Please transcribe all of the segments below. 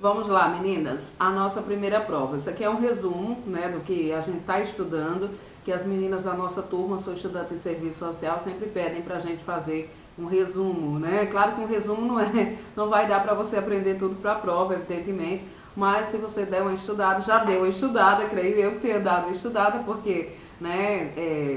Vamos lá, meninas, a nossa primeira prova. Isso aqui é um resumo, né, do que a gente está estudando, que as meninas da nossa turma, sou estudante de serviço social, sempre pedem para a gente fazer um resumo, né? Claro que um resumo não vai dar para você aprender tudo para a prova, evidentemente, mas se você der uma estudada, já deu uma estudada, creio eu que tenha dado uma estudada, porque né,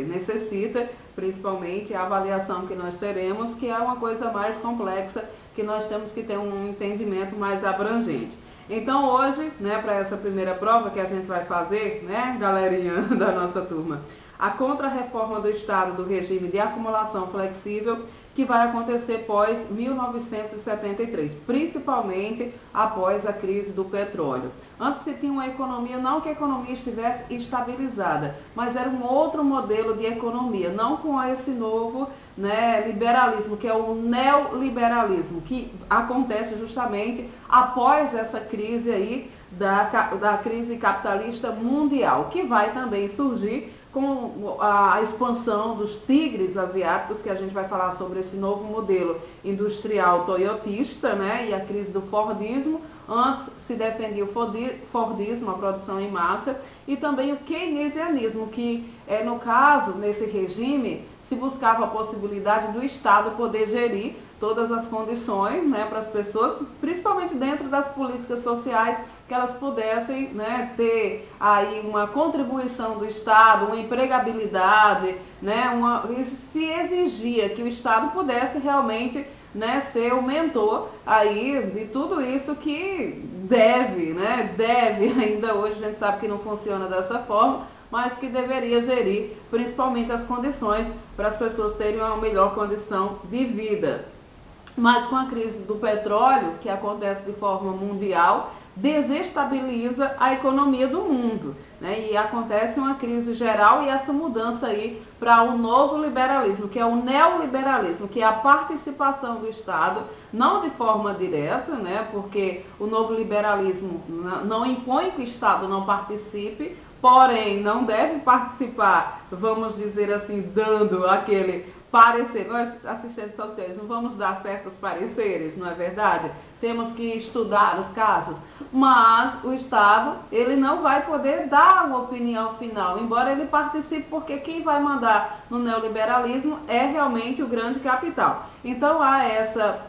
necessita, principalmente a avaliação que nós teremos, que é uma coisa mais complexa, que nós temos que ter um entendimento mais abrangente. Então hoje, né, para essa primeira prova que a gente vai fazer, né, galerinha da nossa turma, a contra-reforma do Estado do regime de acumulação flexível, que vai acontecer pós 1973, principalmente após a crise do petróleo. Antes se tinha uma economia, não que a economia estivesse estabilizada, mas era um outro modelo de economia, não com esse novo, né, liberalismo, que é o neoliberalismo, que acontece justamente após essa crise aí da crise capitalista mundial, que vai também surgir com a expansão dos tigres asiáticos, que a gente vai falar sobre esse novo modelo industrial toyotista, né, e a crise do Fordismo. Antes se defendia o Fordismo, a produção em massa, e também o keynesianismo, que no caso, nesse regime, se buscava a possibilidade do Estado poder gerir todas as condições, né, para as pessoas, principalmente dentro das políticas sociais, que elas pudessem, né, ter aí uma contribuição do Estado, uma empregabilidade, né, se exigia que o Estado pudesse realmente, né, ser o mentor aí de tudo isso que deve, ainda hoje a gente sabe que não funciona dessa forma, mas que deveria gerir principalmente as condições para as pessoas terem uma melhor condição de vida. Mas com a crise do petróleo, que acontece de forma mundial, desestabiliza a economia do mundo, né? E acontece uma crise geral e essa mudança aí para o novo liberalismo, que é o neoliberalismo, que é a participação do Estado, não de forma direta, né? Porque o novo liberalismo não impõe que o Estado não participe, porém não deve participar, vamos dizer assim, dando aquele parecer. Nós, assistentes sociais, não vamos dar certos pareceres, não é verdade? Temos que estudar os casos, mas o Estado, ele não vai poder dar uma opinião final, embora ele participe, porque quem vai mandar no neoliberalismo é realmente o grande capital. Então há essa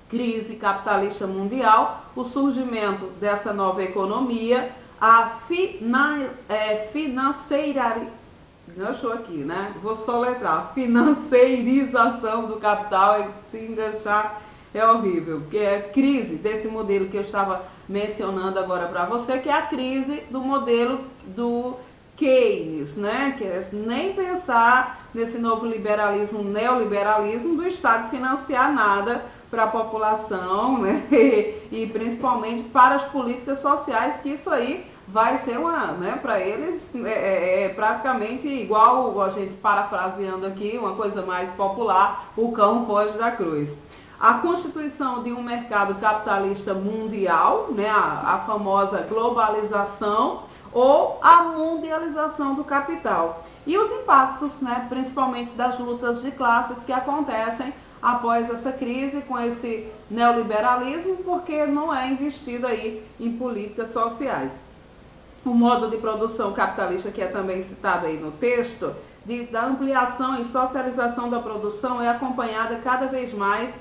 crise capitalista mundial, o surgimento dessa nova economia, a deixou aqui, né? Vou soletrar. Financiarização do capital, se enganchar é horrível, porque é crise desse modelo que eu estava mencionando agora para você, que é a crise do modelo do Keynes, né? Que é nem pensar nesse novo liberalismo, neoliberalismo do Estado financiar nada para a população, né? E principalmente para as políticas sociais, que isso aí vai ser né, para eles praticamente igual a gente parafraseando aqui, uma coisa mais popular, o cão foge da cruz. A constituição de um mercado capitalista mundial, né, a famosa globalização ou a mundialização do capital. E os impactos, né, principalmente das lutas de classes que acontecem após essa crise com esse neoliberalismo, porque não é investido aí em políticas sociais. O modo de produção capitalista, que é também citado aí no texto, diz da ampliação e socialização da produção é acompanhada cada vez mais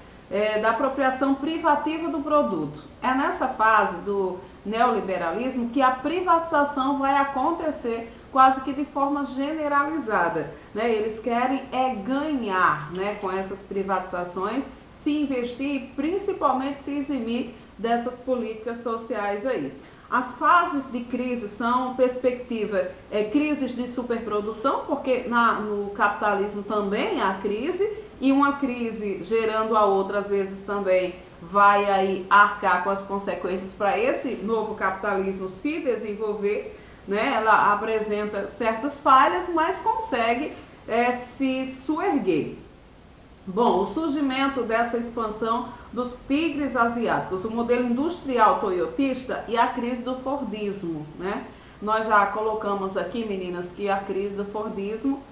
da apropriação privativa do produto. É nessa fase do neoliberalismo que a privatização vai acontecer quase que de forma generalizada, né? Eles querem ganhar, né, com essas privatizações, se investir e principalmente se eximir dessas políticas sociais aí. As fases de crise são perspectiva, crises de superprodução, porque no capitalismo também há crise, e uma crise gerando a outra, às vezes também vai aí arcar com as consequências para esse novo capitalismo se desenvolver, né? Ela apresenta certas falhas, mas consegue se suerguer. Bom, o surgimento dessa expansão dos tigres asiáticos, o modelo industrial toyotista e a crise do Fordismo, né? Nós já colocamos aqui, meninas, que a crise do Fordismo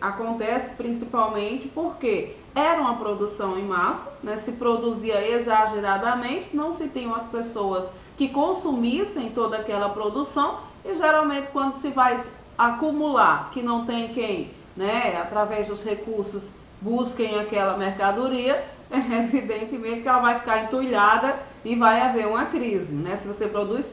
acontece principalmente porque era uma produção em massa, né? Se produzia exageradamente, não se tinham as pessoas que consumissem toda aquela produção, e geralmente quando se vai acumular, que não tem quem, né, através dos recursos, busquem aquela mercadoria, evidentemente que ela vai ficar entulhada e vai haver uma crise, né? Se você produz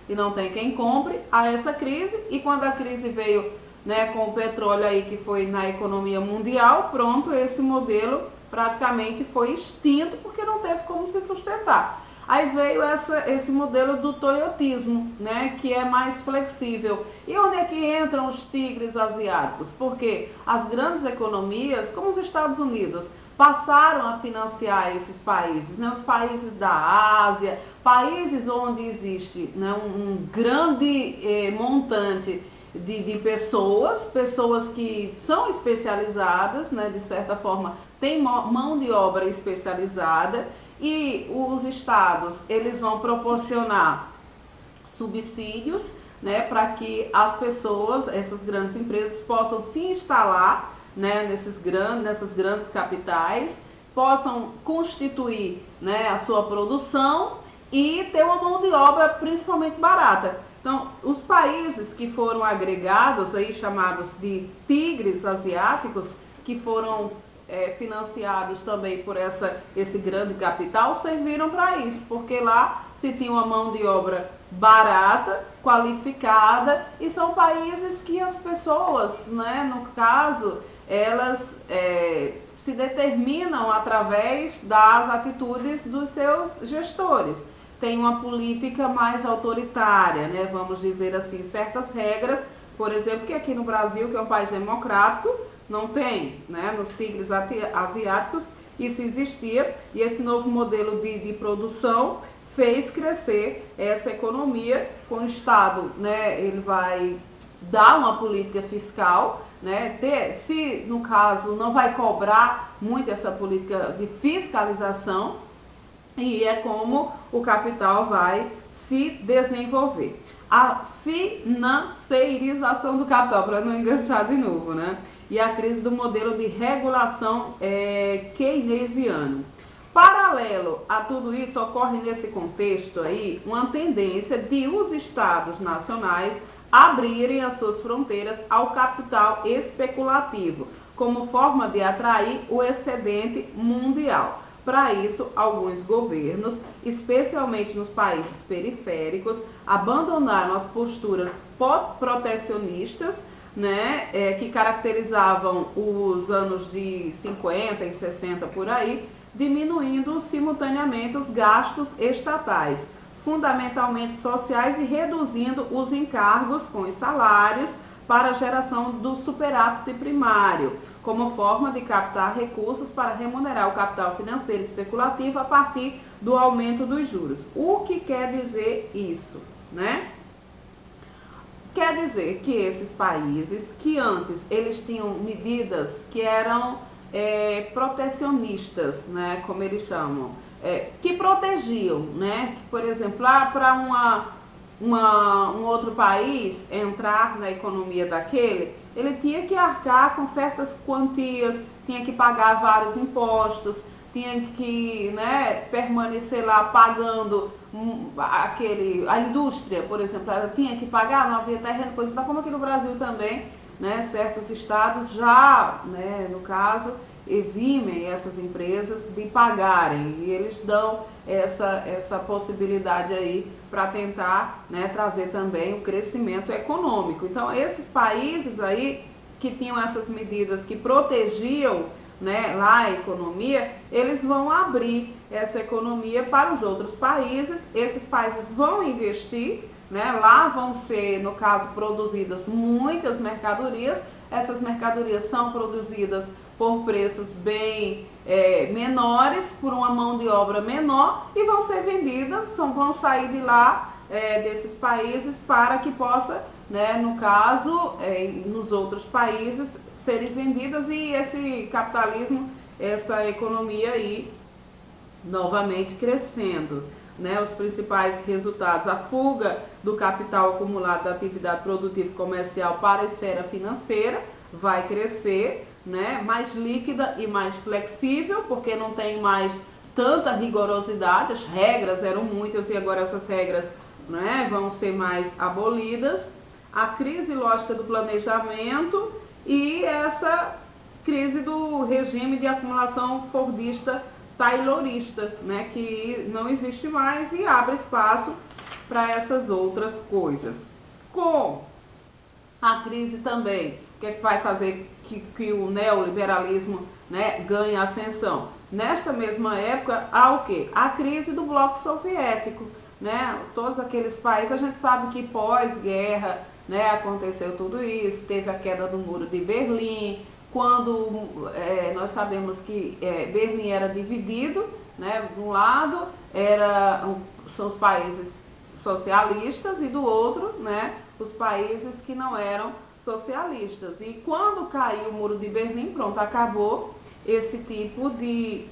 e não tem quem compre, há essa crise, e quando a crise veio, né, com o petróleo aí que foi na economia mundial, pronto, esse modelo praticamente foi extinto porque não teve como se sustentar. Aí veio esse modelo do toyotismo, né, que é mais flexível. E onde é que entram os tigres asiáticos? Porque as grandes economias, como os Estados Unidos, passaram a financiar esses países, né, os países da Ásia, países onde existe, né, um grande montante de pessoas que são especializadas, né, de certa forma, tem mão de obra especializada, e os estados eles vão proporcionar subsídios, né, para que as pessoas, essas grandes empresas, possam se instalar, né, nessas grandes capitais, possam constituir, né, a sua produção e ter uma mão de obra principalmente barata. Então, os países que foram agregados, aí chamados de tigres asiáticos, que foram financiados também por esse grande capital, serviram para isso, porque lá se tinha uma mão de obra barata, qualificada, e são países que as pessoas, né, no caso, elas se determinam através das atitudes dos seus gestores. Tem uma política mais autoritária, né, vamos dizer assim, certas regras, por exemplo, que aqui no Brasil, que é um país democrático, não tem, né, nos tigres asiáticos isso existia, e esse novo modelo de produção fez crescer essa economia. Com o Estado, né, ele vai dar uma política fiscal, né, se no caso não vai cobrar muito essa política de fiscalização, e é como o capital vai se desenvolver. A financeirização do capital, para não enganchar de novo, né? E a crise do modelo de regulação keynesiano. Paralelo a tudo isso, ocorre nesse contexto aí uma tendência de os estados nacionais abrirem as suas fronteiras ao capital especulativo, como forma de atrair o excedente mundial. Para isso, alguns governos, especialmente nos países periféricos, abandonaram as posturas protecionistas, né, que caracterizavam os anos de 50 e 60 por aí, diminuindo simultaneamente os gastos estatais, fundamentalmente sociais, e reduzindo os encargos com os salários para a geração do superávit primário, como forma de captar recursos para remunerar o capital financeiro especulativo a partir do aumento dos juros. O que quer dizer isso, né? Quer dizer que esses países, que antes eles tinham medidas que eram protecionistas, né, como eles chamam, que protegiam, né, por exemplo, para um outro país entrar na economia daquele, ele tinha que arcar com certas quantias, tinha que pagar vários impostos, tinha que, né, permanecer lá pagando a indústria, por exemplo, ela tinha que pagar, não havia terreno, pois está como aqui no Brasil também, né, certos estados já, né, no caso, eximem essas empresas de pagarem, e eles dão essa possibilidade aí para tentar, né, trazer também o crescimento econômico. Então, esses países aí que tinham essas medidas que protegiam, né, lá a economia, eles vão abrir essa economia para os outros países, esses países vão investir, né, lá vão ser, no caso, produzidas muitas mercadorias, essas mercadorias são produzidas por preços bem menores, por uma mão de obra menor, e vão ser vendidas, vão sair de lá, desses países, para que possa, né, no caso, nos outros países, serem vendidas, e esse capitalismo, essa economia aí, novamente crescendo, né? Os principais resultados: a fuga do capital acumulado da atividade produtiva e comercial para a esfera financeira, vai crescer, né, mais líquida e mais flexível, porque não tem mais tanta rigorosidade, as regras eram muitas e agora essas regras, né, vão ser mais abolidas. A crise lógica do planejamento e essa crise do regime de acumulação fordista taylorista, né, que não existe mais e abre espaço para essas outras coisas. Com a crise também, o que é que vai fazer que o neoliberalismo, né, ganhe ascensão? Nesta mesma época, há o quê? A crise do bloco soviético, né? Todos aqueles países, a gente sabe que pós-guerra, né, aconteceu tudo isso, teve a queda do muro de Berlim, quando nós sabemos que Berlim era dividido, né, de um lado são os países socialistas e do outro, né, os países que não eram socialistas. E quando caiu o muro de Berlim, pronto, acabou esse tipo de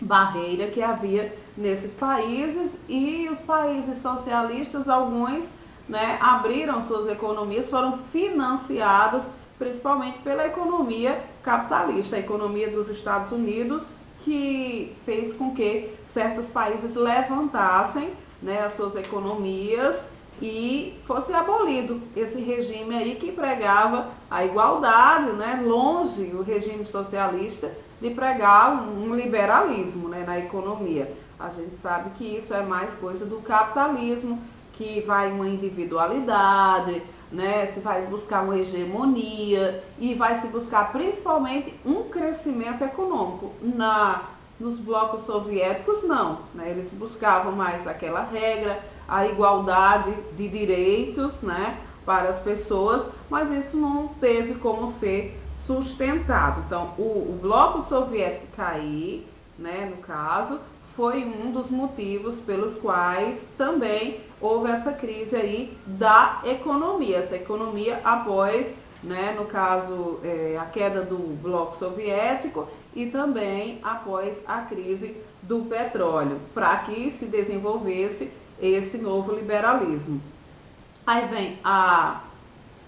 barreira que havia nesses países e os países socialistas, alguns, né, abriram suas economias, foram financiados principalmente pela economia capitalista, a economia dos Estados Unidos, que fez com que certos países levantassem, né, as suas economias e fosse abolido esse regime aí que pregava a igualdade, né, longe o regime socialista de pregar um liberalismo, né, na economia. A gente sabe que isso é mais coisa do capitalismo, que vai uma individualidade, né, se vai buscar uma hegemonia e vai se buscar principalmente um crescimento econômico. Nos blocos soviéticos não, né, eles buscavam mais aquela regra, a igualdade de direitos, né, para as pessoas, mas isso não teve como ser sustentado. Então, o bloco soviético cair, né, no caso, foi um dos motivos pelos quais também houve essa crise aí da economia, essa economia após, né, no caso, a queda do bloco soviético e também após a crise do petróleo, para que se desenvolvesse esse novo liberalismo. Aí vem a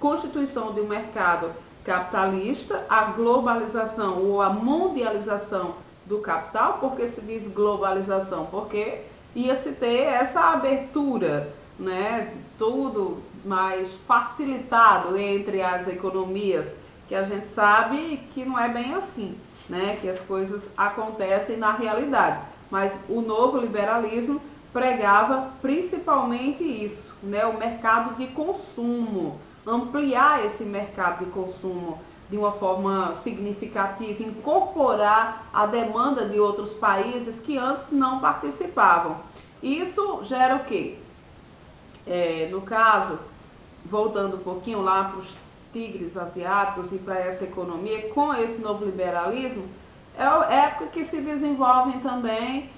constituição de um mercado capitalista, a globalização ou a mundialização do capital. Por que se diz globalização? Porque ia se ter essa abertura, né, tudo mais facilitado entre as economias, que a gente sabe que não é bem assim, né, que as coisas acontecem na realidade. Mas o novo liberalismo pregava principalmente isso, né, o mercado de consumo, ampliar esse mercado de consumo de uma forma significativa, incorporar a demanda de outros países que antes não participavam. Isso gera o quê? No caso, voltando um pouquinho lá para os tigres asiáticos e para essa economia, com esse novo liberalismo, é a época que se desenvolvem também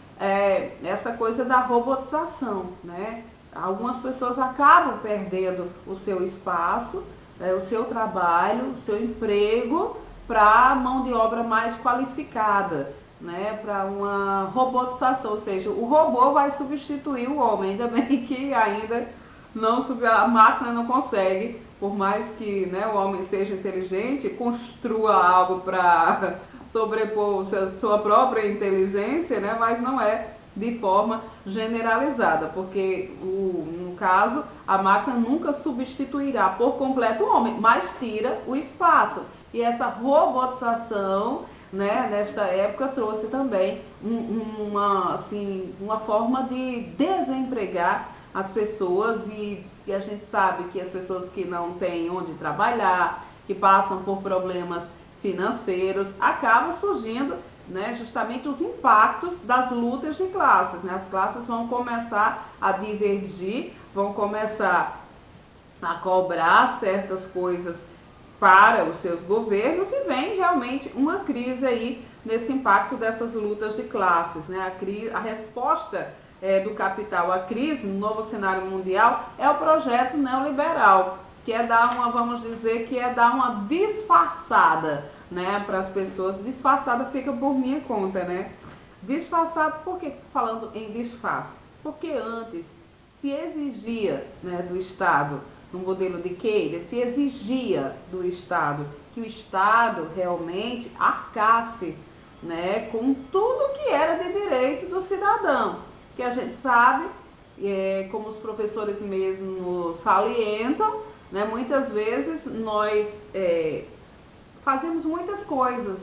essa coisa da robotização, né? Algumas pessoas acabam perdendo o seu espaço, o seu trabalho, o seu emprego para mão de obra mais qualificada, né? Para uma robotização, ou seja, o robô vai substituir o homem, ainda bem que ainda não a máquina não consegue, por mais que, né, o homem seja inteligente, construa algo para sobrepor sua própria inteligência, né, mas não é de forma generalizada, porque no caso a máquina nunca substituirá por completo o homem, mas tira o espaço. E essa robotização, né, nesta época trouxe também uma forma de desempregar as pessoas e a gente sabe que as pessoas que não têm onde trabalhar, que passam por problemas financeiros, acabam surgindo, né, justamente os impactos das lutas de classes, né? As classes vão começar a divergir, vão começar a cobrar certas coisas para os seus governos e vem realmente uma crise aí nesse impacto dessas lutas de classes, né? A resposta do capital à crise no novo cenário mundial é o projeto neoliberal, que é dar vamos dizer, que é dar uma disfarçada, né, para as pessoas. Disfarçada fica por minha conta, né? Disfarçado, por que falando em disfarce? Porque antes se exigia, né, do Estado no modelo de Keynes, se exigia do Estado que o Estado realmente arcasse, né, com tudo que era de direito do cidadão, que a gente sabe, como os professores mesmo salientam, né, muitas vezes nós fazemos muitas coisas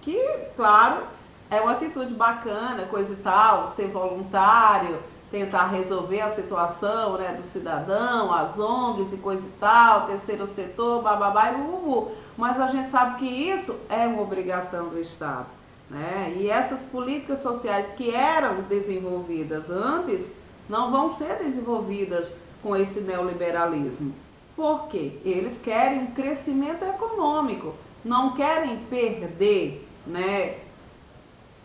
que, claro, é uma atitude bacana, coisa e tal, ser voluntário, tentar resolver a situação, né, do cidadão, as ONGs e coisa e tal, terceiro setor, bababá e bububu. Mas a gente sabe que isso é uma obrigação do Estado, né? E essas políticas sociais que eram desenvolvidas antes não vão ser desenvolvidas com esse neoliberalismo. Por quê? Eles querem um crescimento econômico, não querem perder, né,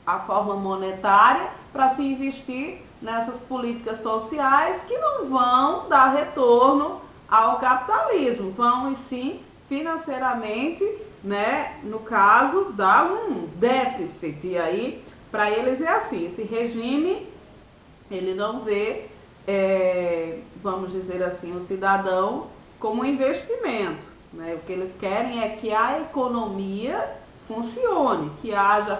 a forma monetária para se investir nessas políticas sociais que não vão dar retorno ao capitalismo, vão sim financeiramente, né, no caso, dar um déficit. E aí, para eles é assim, esse regime, ele não vê, vamos dizer assim, o cidadão como um investimento, né? O que eles querem é que a economia funcione, que haja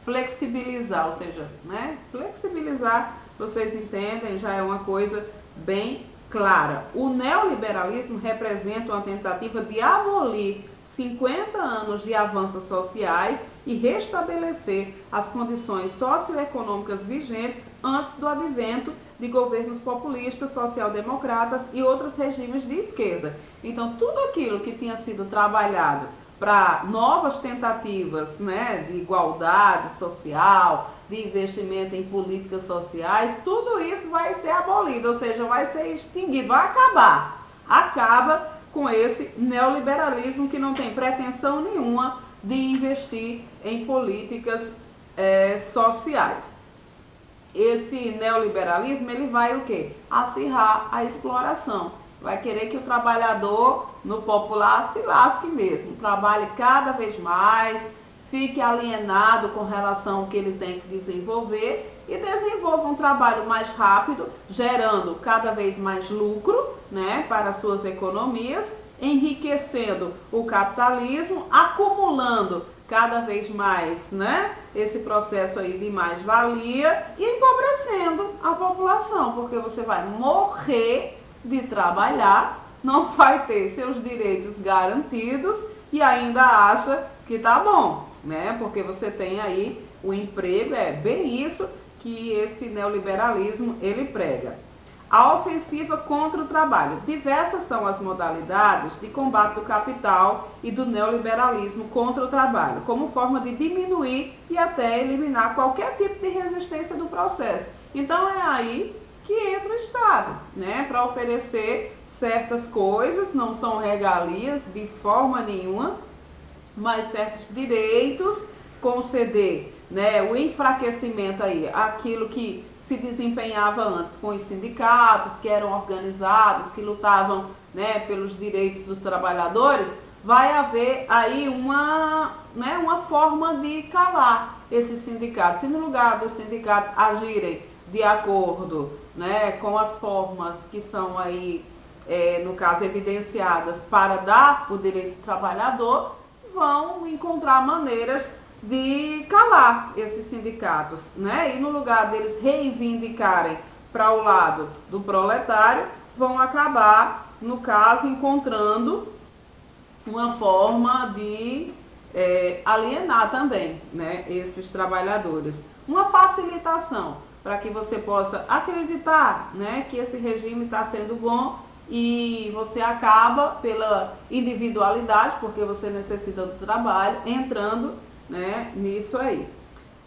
flexibilizar, ou seja, né, flexibilizar, vocês entendem, já é uma coisa bem clara. O neoliberalismo representa uma tentativa de abolir 50 anos de avanços sociais e restabelecer as condições socioeconômicas vigentes antes do advento de governos populistas, social-democratas e outros regimes de esquerda. Então, tudo aquilo que tinha sido trabalhado para novas tentativas, né, de igualdade social, de investimento em políticas sociais, tudo isso vai ser abolido, ou seja, vai ser extinguido, vai acabar. Acaba com esse neoliberalismo que não tem pretensão nenhuma de investir em políticas sociais. Esse neoliberalismo, ele vai o quê? Acirrar a exploração. Vai querer que o trabalhador, no popular, se lasque mesmo. Trabalhe cada vez mais, fique alienado com relação ao que ele tem que desenvolver e desenvolva um trabalho mais rápido, gerando cada vez mais lucro, né, para suas economias, enriquecendo o capitalismo, acumulando cada vez mais, né, esse processo aí de mais-valia e empobrecendo a população, porque você vai morrer de trabalhar, não vai ter seus direitos garantidos e ainda acha que tá bom, né? Porque você tem aí o emprego, é bem isso que esse neoliberalismo ele prega. A ofensiva contra o trabalho. Diversas são as modalidades de combate do capital e do neoliberalismo contra o trabalho, como forma de diminuir e até eliminar qualquer tipo de resistência do processo. Então é aí que entra o Estado, né, para oferecer certas coisas, não são regalias de forma nenhuma, mas certos direitos, conceder, né, o enfraquecimento aí, aquilo que se desempenhava antes com os sindicatos, que eram organizados, que lutavam, né, pelos direitos dos trabalhadores, vai haver aí uma forma de calar esses sindicatos. Se no lugar dos sindicatos agirem de acordo, né, com as formas que são aí, no caso, evidenciadas para dar o direito do trabalhador, vão encontrar maneiras de calar esses sindicatos, né? E no lugar deles reivindicarem para o lado do proletário, vão acabar, no caso, encontrando uma forma de alienar também, né, esses trabalhadores. Uma facilitação para que você possa acreditar, né, que esse regime está sendo bom e você acaba pela individualidade, porque você necessita do trabalho, entrando, né, nisso aí.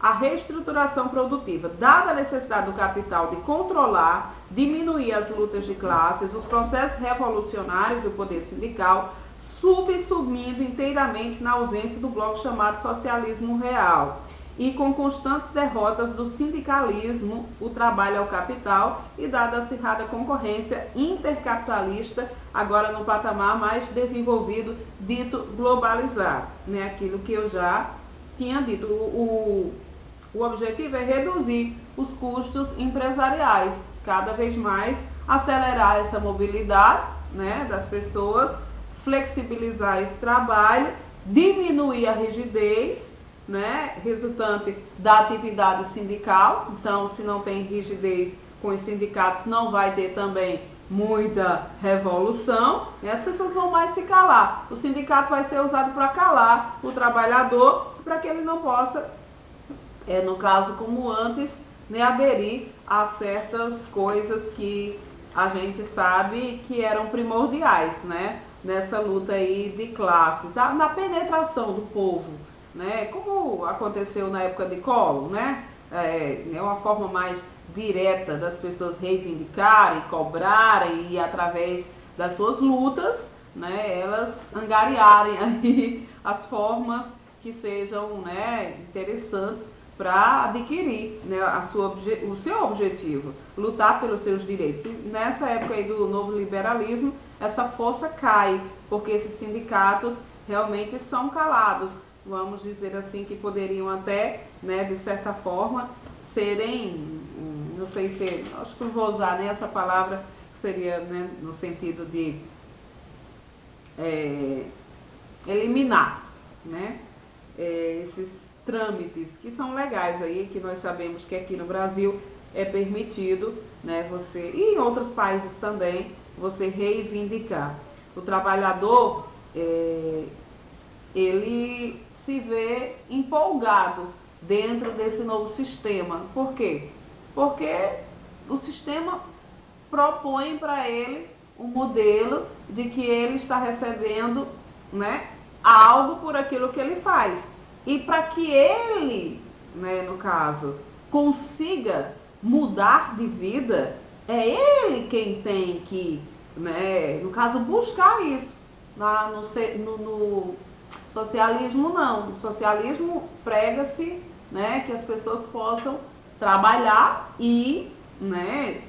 A reestruturação produtiva. Dada a necessidade do capital de controlar, diminuir as lutas de classes, os processos revolucionários e o poder sindical, subsumindo inteiramente na ausência do bloco chamado socialismo real, e com constantes derrotas do sindicalismo, o trabalho ao capital, e dada a acirrada concorrência intercapitalista, agora no patamar mais desenvolvido, dito globalizado, né? Aquilo que eu já tinha dito, o objetivo é reduzir os custos empresariais, cada vez mais acelerar essa mobilidade, né, das pessoas, flexibilizar esse trabalho, diminuir a rigidez, né, resultante da atividade sindical. Então, se não tem rigidez com os sindicatos, não vai ter também muita revolução, e as pessoas vão mais se calar. O sindicato vai ser usado para calar o trabalhador, para que ele não possa, no caso como antes, né, aderir a certas coisas que a gente sabe que eram primordiais, né, nessa luta aí de classes, na penetração do povo, né, como aconteceu na época de Collor, né, é uma forma mais direta das pessoas reivindicarem, cobrarem e através das suas lutas, né, elas angariarem aí as formas que sejam, né, interessantes para adquirir, né, o seu objetivo, lutar pelos seus direitos. E nessa época aí do novo liberalismo, essa força cai, porque esses sindicatos realmente são calados, vamos dizer assim, que poderiam até, né, de certa forma, serem, não sei se, acho que não vou usar nem essa palavra, que seria, né, no sentido de eliminar, né, esses trâmites que são legais aí, que nós sabemos que aqui no Brasil é permitido, né, você, e em outros países também, você reivindicar. O trabalhador, ele se vê empolgado dentro desse novo sistema. Por quê? Porque o sistema propõe para ele um modelo de que ele está recebendo, né, algo por aquilo que ele faz. E para que ele, né, no caso, consiga mudar de vida, é ele quem tem que, né, no caso, buscar isso. No socialismo não. No socialismo prega-se, né, que as pessoas possam trabalhar e, né,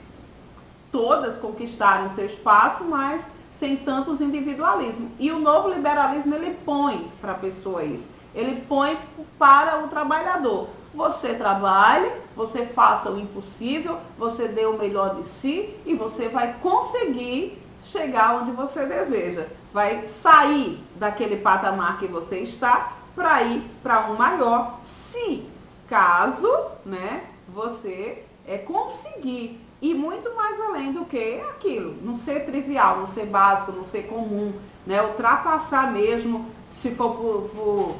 todas conquistarem seu espaço, mas sem tantos individualismo. E o novo liberalismo, ele põe para a pessoa isso. Ele põe para o trabalhador. Você trabalhe, você faça o impossível, você dê o melhor de si e você vai conseguir chegar onde você deseja. Vai sair daquele patamar que você está para ir para um maior, se caso, né, você conseguir ir muito mais além do que aquilo, não ser trivial, não ser básico, não ser comum, né, ultrapassar mesmo, se for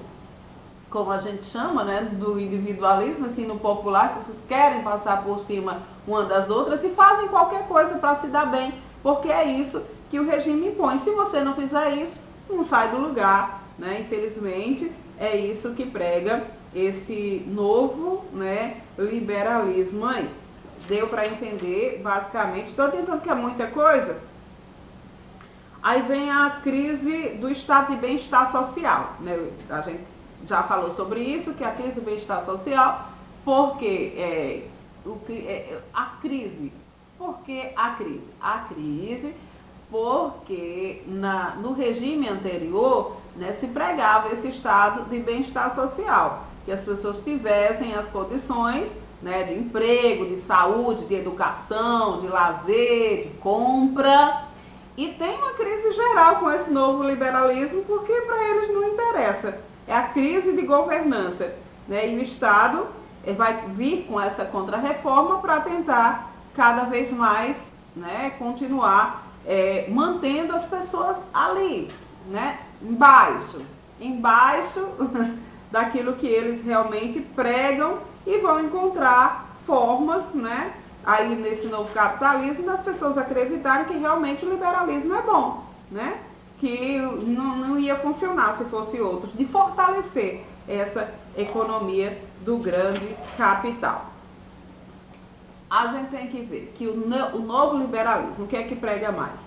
como a gente chama, né, do individualismo, assim, no popular, as pessoas querem passar por cima uma das outras e fazem qualquer coisa para se dar bem, porque é isso que o regime impõe. Se você não fizer isso, não sai do lugar, né? Infelizmente, é isso que prega esse novo, né, liberalismo aí. Deu para entender, basicamente. Estou tentando que é muita coisa. Aí vem a crise do estado de bem-estar social, né? A gente já falou sobre isso, que a crise do bem-estar social, porque a crise. Por que a crise? A crise porque no regime anterior, né, se pregava esse estado de bem-estar social, que as pessoas tivessem as condições, né, de emprego, de saúde, de educação, de lazer, de compra. E tem uma crise geral com esse novo liberalismo, porque para eles não interessa. É a crise de governança, né? E o Estado vai vir com essa contra-reforma para tentar cada vez mais, né, continuar mantendo as pessoas ali, né, embaixo daquilo que eles realmente pregam, e vão encontrar formas, né, aí nesse novo capitalismo, das pessoas acreditarem que realmente o liberalismo é bom, né, que não ia funcionar se fosse outros, de fortalecer essa economia do grande capital. A gente tem que ver que o novo liberalismo, o que é que prega mais?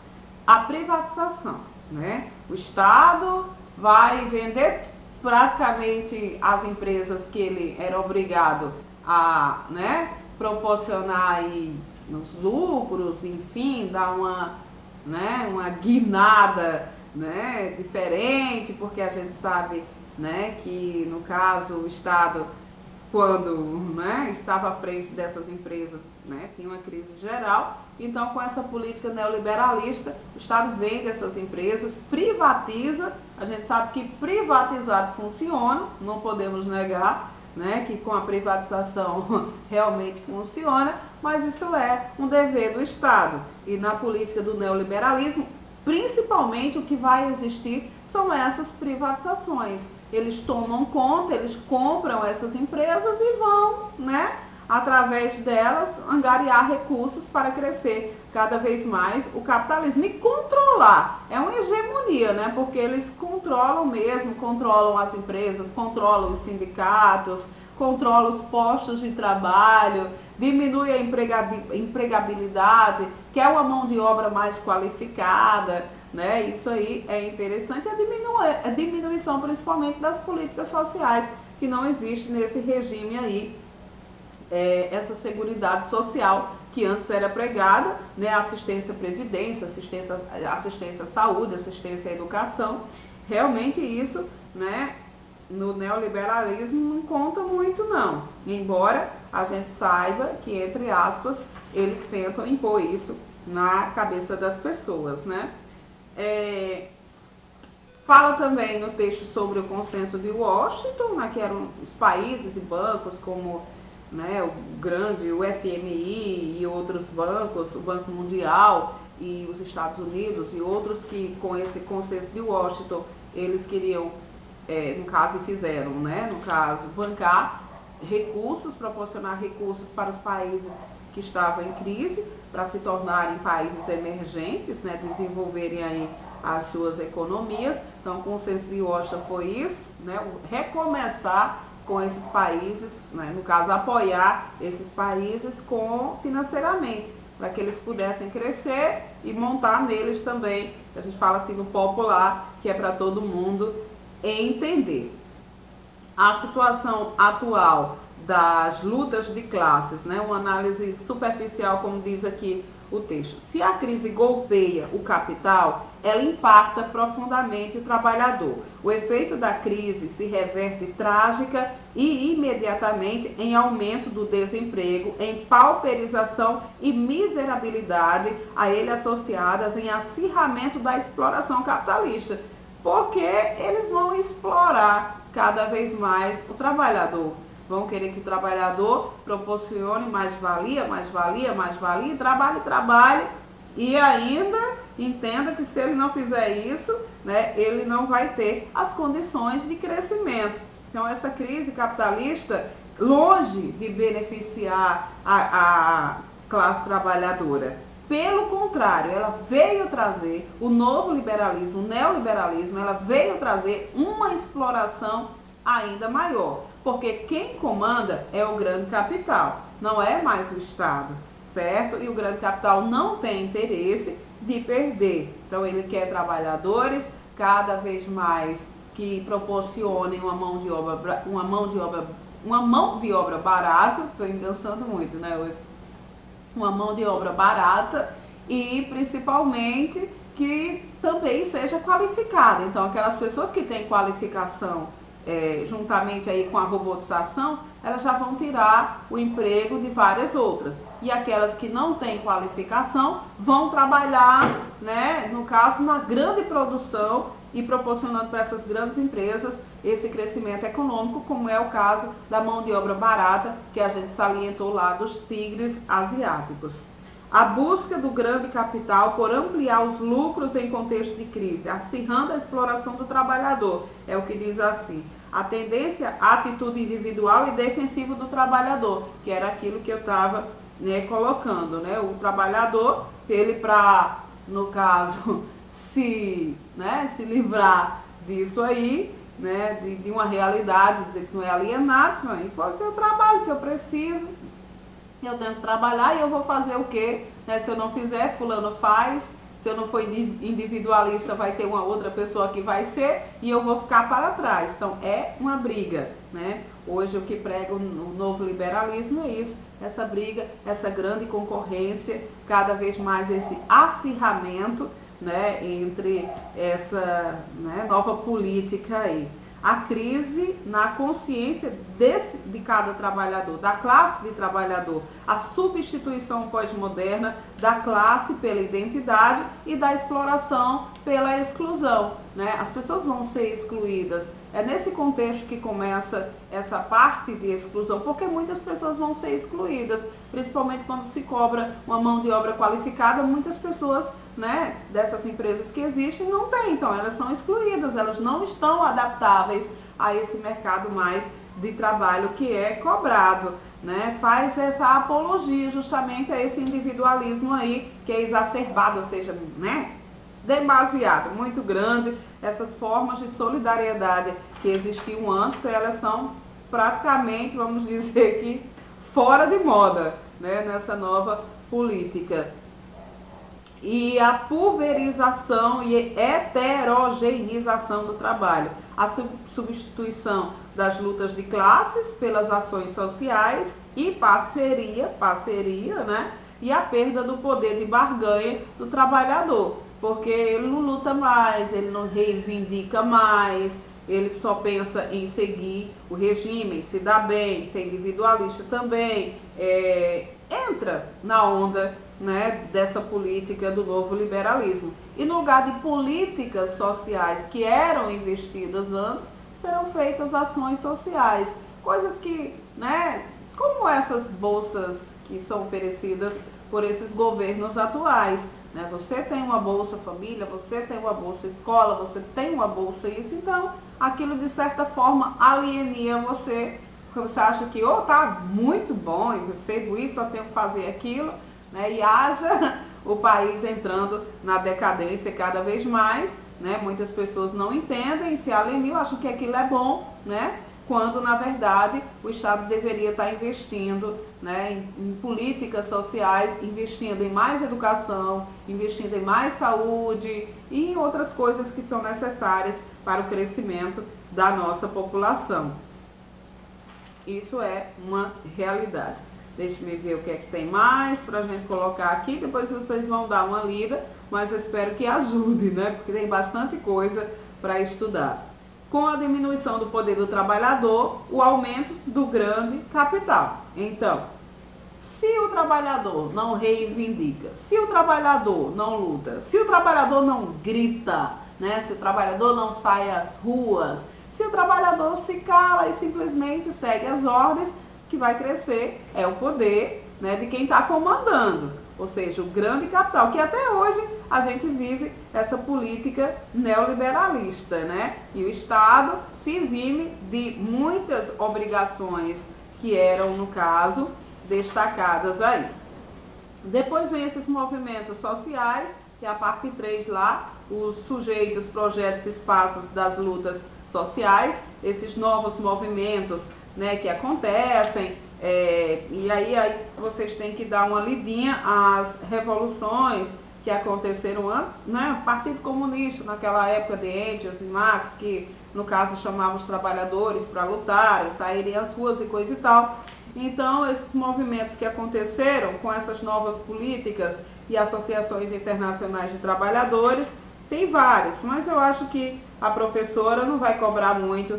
A privatização, né? O Estado vai vender praticamente as empresas que ele era obrigado a, né, proporcionar aí nos lucros, enfim, dar uma guinada, né, diferente, porque a gente sabe, né, que no caso o Estado quando, né, estava à frente dessas empresas, né, tinha uma crise geral. Então, com essa política neoliberalista, o Estado vende essas empresas, privatiza. A gente sabe que privatizado funciona, não podemos negar, né, que com a privatização realmente funciona, mas isso é um dever do Estado. E na política do neoliberalismo, principalmente o que vai existir são essas privatizações. Eles tomam conta, eles compram essas empresas e vão, né, através delas, angariar recursos para crescer cada vez mais o capitalismo e controlar. É uma hegemonia, né, porque eles controlam mesmo, controlam as empresas, controlam os sindicatos, controlam os postos de trabalho, diminui a empregabilidade, quer uma mão de obra mais qualificada, né? Isso aí é interessante, a diminuição principalmente das políticas sociais, que não existe nesse regime aí, essa seguridade social que antes era pregada, né? Assistência à previdência, assistência à saúde, assistência à educação. Realmente isso, né, no neoliberalismo não conta muito não, embora a gente saiba que, entre aspas, eles tentam impor isso na cabeça das pessoas, né? Fala também no texto sobre o consenso de Washington, né, que eram os países e bancos como, né, o grande, o FMI e outros bancos, o Banco Mundial e os Estados Unidos e outros que, com esse consenso de Washington, eles queriam, no caso, fizeram, né, no caso, bancar recursos, proporcionar recursos para os países que estavam em crise, para se tornarem países emergentes, né, desenvolverem aí as suas economias. Então, o consenso de Washington foi isso, né, recomeçar com esses países, né, no caso, apoiar esses países financeiramente, para que eles pudessem crescer e montar neles também, a gente fala assim no popular, que é para todo mundo entender. A situação atual das lutas de classes, né? Uma análise superficial, como diz aqui o texto. Se a crise golpeia o capital, ela impacta profundamente o trabalhador. O efeito da crise se reverte trágica e imediatamente em aumento do desemprego, em pauperização e miserabilidade a ele associadas, em acirramento da exploração capitalista, porque eles vão explorar cada vez mais o trabalhador. Vão querer que o trabalhador proporcione mais-valia, mais-valia, mais-valia, trabalhe, e ainda entenda que se ele não fizer isso, né, ele não vai ter as condições de crescimento. Então, essa crise capitalista, longe de beneficiar a classe trabalhadora, pelo contrário, ela veio trazer o novo liberalismo, o neoliberalismo, ela veio trazer uma exploração ainda maior, porque quem comanda é o grande capital, não é mais o Estado, certo? E o grande capital não tem interesse de perder, então ele quer trabalhadores cada vez mais que proporcionem uma mão de obra barata. Estou enganchando muito, né, hoje. Uma mão de obra barata e principalmente que também seja qualificada. Então, aquelas pessoas que têm qualificação, juntamente aí com a robotização, elas já vão tirar o emprego de várias outras. E aquelas que não têm qualificação vão trabalhar, né, no caso, na grande produção e proporcionando para essas grandes empresas esse crescimento econômico, como é o caso da mão de obra barata, que a gente salientou lá dos tigres asiáticos. A busca do grande capital por ampliar os lucros em contexto de crise, acirrando a exploração do trabalhador, é o que diz assim. A tendência à atitude individual e defensiva do trabalhador, que era aquilo que eu estava, né, colocando, né? O trabalhador, ele para, no caso, se livrar disso aí, né, de uma realidade, dizer que não é alienado, não, e pode ser o trabalho, se eu preciso, eu tenho que trabalhar e eu vou fazer o quê? Né, se eu não fizer, fulano faz. Se eu não for individualista, vai ter uma outra pessoa que vai ser e eu vou ficar para trás. Então, é uma briga, né? Hoje, o que prega o novo liberalismo é isso, essa briga, essa grande concorrência, cada vez mais esse acirramento, né, entre essa, né, nova política aí. a crise na consciência de cada trabalhador, da classe de trabalhador, a substituição pós-moderna da classe pela identidade e da exploração pela exclusão, né? As pessoas vão ser excluídas. É nesse contexto que começa essa parte de exclusão, porque muitas pessoas vão ser excluídas, principalmente quando se cobra uma mão de obra qualificada. Muitas pessoas, né, dessas empresas que existem não têm, então elas são excluídas, elas não estão adaptáveis a esse mercado mais de trabalho que é cobrado, né? Faz essa apologia justamente a esse individualismo aí que é exacerbado, ou seja, né, demasiado, muito grande. Essas formas de solidariedade que existiam antes, elas são praticamente, vamos dizer que, fora de moda, né, nessa nova política. E a pulverização e heterogeneização do trabalho, a substituição das lutas de classes pelas ações sociais e parceria, né, e a perda do poder de barganha do trabalhador, porque ele não luta mais, ele não reivindica mais, ele só pensa em seguir o regime, se dá bem, ser individualista também, entra na onda, né, dessa política do novo liberalismo. E no lugar de políticas sociais que eram investidas antes, serão feitas ações sociais, coisas que, né, como essas bolsas que são oferecidas por esses governos atuais, né? Você tem uma bolsa família, você tem uma bolsa escola, você tem uma bolsa isso, então aquilo de certa forma alienia você, porque você acha que tá muito bom, eu recebo isso, só tenho que fazer aquilo, né? E haja o país entrando na decadência cada vez mais, né? Muitas pessoas não entendem, se aleniam, acham que aquilo é bom, né? Quando na verdade o Estado deveria estar investindo, né, em políticas sociais, investindo em mais educação, investindo em mais saúde e em outras coisas que são necessárias para o crescimento da nossa população. Isso é uma realidade. Deixe-me ver o que é que tem mais para a gente colocar aqui, depois vocês vão dar uma lida, mas eu espero que ajude, né, porque tem bastante coisa para estudar. Com a diminuição do poder do trabalhador, o aumento do grande capital. Então, se o trabalhador não reivindica, se o trabalhador não luta, se o trabalhador não grita, né, se o trabalhador não sai às ruas, se o trabalhador se cala e simplesmente segue as ordens, que vai crescer é o poder, né, de quem está comandando, ou seja, o grande capital, que até hoje a gente vive essa política neoliberalista, né? E o Estado se exime de muitas obrigações que eram, no caso, destacadas aí. Depois vem esses movimentos sociais, que é a parte 3 lá, os sujeitos, projetos, espaços das lutas sociais, esses novos movimentos, né, que acontecem, e aí vocês têm que dar uma lidinha às revoluções que aconteceram antes, né? O Partido Comunista, naquela época de Engels e Marx, que no caso chamavam os trabalhadores para lutarem, saírem às ruas e coisa e tal. Então, esses movimentos que aconteceram com essas novas políticas e associações internacionais de trabalhadores, tem vários, mas eu acho que a professora não vai cobrar muito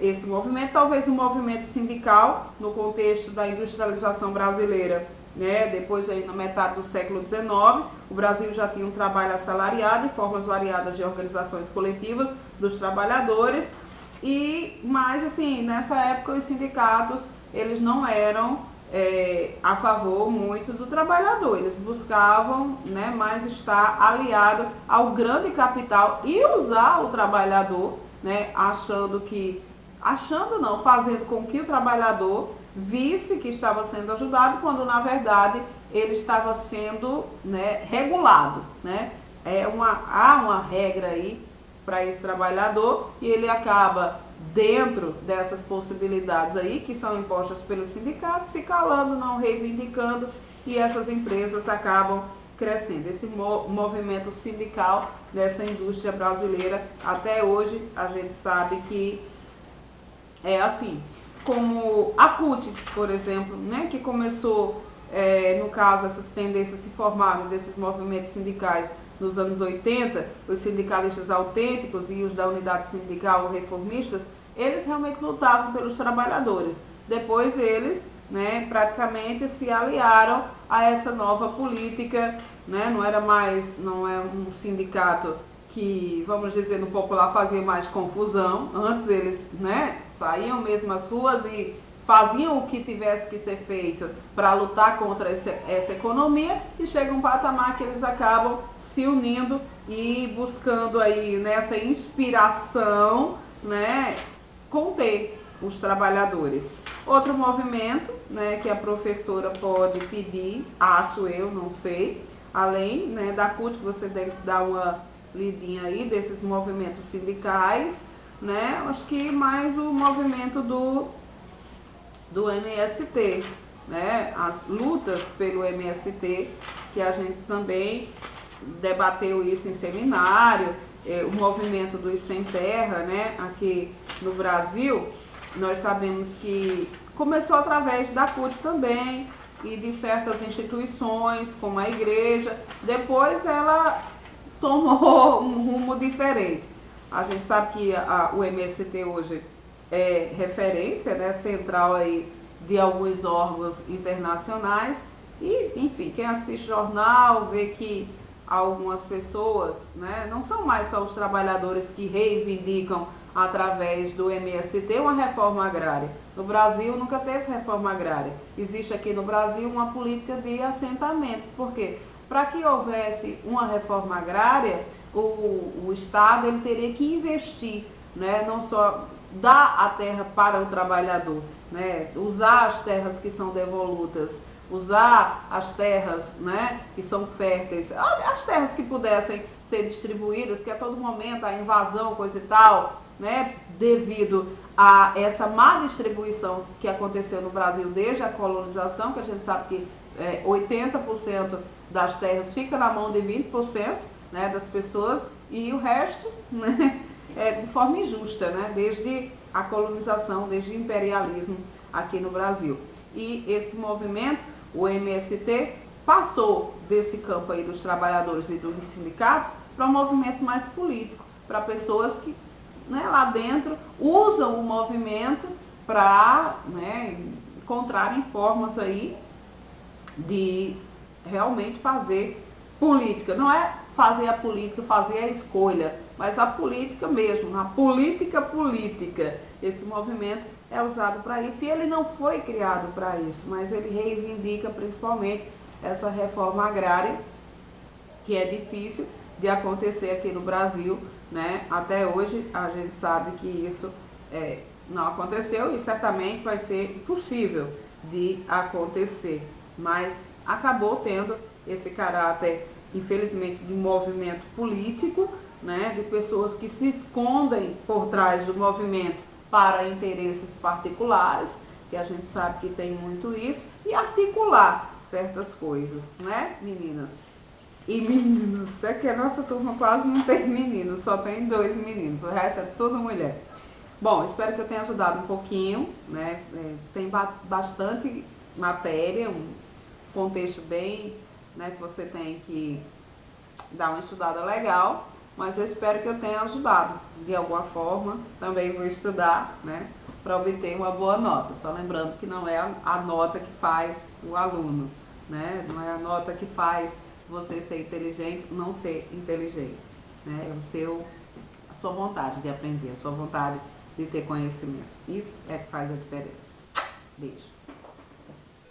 esse movimento, talvez um movimento sindical no contexto da industrialização brasileira, né? Depois aí na metade do século XIX, o Brasil já tinha um trabalho assalariado e formas variadas de organizações coletivas dos trabalhadores, mas assim, nessa época os sindicatos, eles não eram a favor muito do trabalhador, eles buscavam, né, mais estar aliado ao grande capital e usar o trabalhador, né, fazendo com que o trabalhador visse que estava sendo ajudado, quando na verdade ele estava sendo, né, regulado, né? Há uma regra aí para esse trabalhador e ele acaba dentro dessas possibilidades aí que são impostas pelos sindicatos, se calando, não reivindicando, e essas empresas acabam crescendo. Esse movimento sindical dessa indústria brasileira, até hoje a gente sabe que é assim, como a CUT, por exemplo, né, que começou, no caso, essas tendências se formaram desses movimentos sindicais nos anos 80, os sindicalistas autênticos e os da unidade sindical reformistas, eles realmente lutavam pelos trabalhadores. Depois eles, né, praticamente se aliaram a essa nova política, né, não é um sindicato que, vamos dizer, no popular fazia mais confusão. Antes eles, né, saíam mesmo às ruas e faziam o que tivesse que ser feito para lutar contra essa economia, e chega um patamar que eles acabam se unindo e buscando aí nessa inspiração, né, conter os trabalhadores. Outro movimento, né, que a professora pode pedir, acho eu, não sei, além, né, da CUT, você deve dar uma lidinha aí desses movimentos sindicais, né, acho que mais o movimento do MST, né, as lutas pelo MST, que a gente também debateu isso em seminário, o movimento dos sem terra, né, aqui no Brasil, nós sabemos que começou através da CUT também e de certas instituições, como a igreja. Depois ela tomou um rumo diferente. A gente sabe que o MST hoje é referência, né, central aí de alguns órgãos internacionais e, enfim, quem assiste jornal vê que algumas pessoas, né, não são mais só os trabalhadores que reivindicam através do MST uma reforma agrária. No Brasil nunca teve reforma agrária. Existe aqui no Brasil uma política de assentamentos. Por quê? Para que houvesse uma reforma agrária, o Estado ele teria que investir, né, não só dar a terra para o trabalhador, né, usar as terras que são devolutas, usar as terras, né, que são férteis, as terras que pudessem ser distribuídas, que a todo momento a invasão, coisa e tal, né, devido a essa má distribuição que aconteceu no Brasil desde a colonização, que a gente sabe que 80% das terras fica na mão de 20%, né, das pessoas, e o resto, né, de forma injusta, né, desde a colonização, desde o imperialismo aqui no Brasil. E esse movimento, o MST, passou desse campo aí dos trabalhadores e dos sindicatos para um movimento mais político, para pessoas que, né, lá dentro usam o movimento para, né, encontrarem formas aí de realmente fazer política. Não é fazer a política, fazer a escolha, mas a política mesmo, a política. Esse movimento é usado para isso e ele não foi criado para isso, mas ele reivindica principalmente essa reforma agrária, que é difícil de acontecer aqui no Brasil, né? Até hoje a gente sabe que isso não aconteceu e certamente vai ser impossível de acontecer, mas acabou tendo esse caráter, infelizmente, de movimento político, né, de pessoas que se escondem por trás do movimento para interesses particulares, que a gente sabe que tem muito isso, e articular certas coisas, né, meninas e meninos. É que a nossa turma quase não tem meninos, só tem 2 meninos, o resto é tudo mulher. Bom, espero que eu tenha ajudado um pouquinho, né, tem bastante matéria, um contexto bem, né, que você tem que dar uma estudada legal, mas eu espero que eu tenha ajudado de alguma forma. Também vou estudar, né, para obter uma boa nota. Só lembrando que não é a nota que faz o aluno, né, não é a nota que faz você ser inteligente ou não ser inteligente, né, é a sua vontade de aprender, a sua vontade de ter conhecimento. Isso é que faz a diferença. Beijo.